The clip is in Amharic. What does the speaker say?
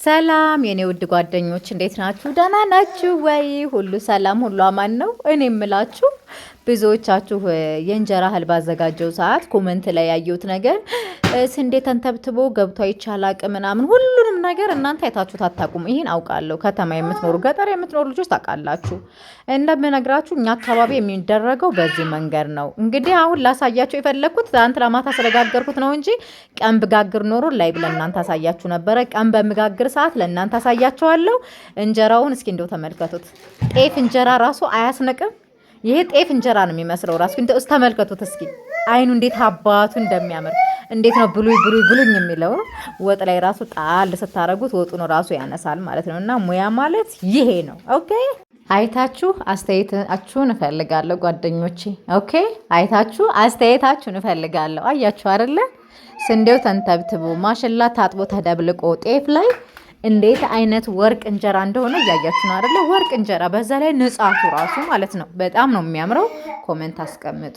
ሰላም የኔ ውድ ጓደኞች እንዴት ናችሁ? ደህና ናችሁ ወይ? ሁሉ ሰላም፣ ሁሉ አማን ነው። እኔ የምላችሁ ብዙዎቻችሁ የእንጀራ እህል ባዘጋጀው ሰዓት ኮመንት ላይ ያየሁት ነገር ስንዴ ተንተብትቦ ገብቶ አይቻል አቅም ምናምን ሁሉንም ነገር እናንተ አይታችሁት አታውቁም። ይሄን አውቃለሁ። ከተማ የምትኖሩ ገጠር የምትኖሩ ልጆች ታውቃላችሁ። እንደምነግራችሁ እኛ አካባቢ የሚደረገው በዚህ መንገድ ነው። እንግዲህ አሁን ላሳያችሁ የፈለኩት ትናንትና ማታ ስለጋገርኩት ነው እንጂ ቀን ብጋግር ኖሮ ላይ ብለን እናንተ አሳያችሁ ነበረ። ቀን በምጋግር ሰዓት ለእናንተ አሳያችኋለሁ። እንጀራውን እስኪ እንደው ተመልከቱት። ጤፍ እንጀራ ራሱ አያስነቅም። ይሄ ጤፍ እንጀራ ነው የሚመስለው ራሱ። እንደው ተመልከቱት እስኪ አይኑ እንዴት አባቱ እንደሚያምር እንዴት ነው ብሉይ ብሉይ ብሉኝ የሚለው። ወጥ ላይ ራሱ ጣል ስታረጉት ወጡን ራሱ ያነሳል ማለት ነው። እና ሙያ ማለት ይሄ ነው። ኦኬ አይታችሁ አስተያየታችሁን እፈልጋለሁ ጓደኞቼ። ኦኬ አይታችሁ አስተያየታችሁን እፈልጋለሁ። አያችሁ አይደለ? ስንዴው ተንተብትቦ ማሽላ ታጥቦ ተደብልቆ ጤፍ ላይ እንዴት አይነት ወርቅ እንጀራ እንደሆነ እያያችሁ ነው አይደለ? ወርቅ እንጀራ በዛ ላይ ንጻቱ ራሱ ማለት ነው። በጣም ነው የሚያምረው። ኮሜንት አስቀምጡ።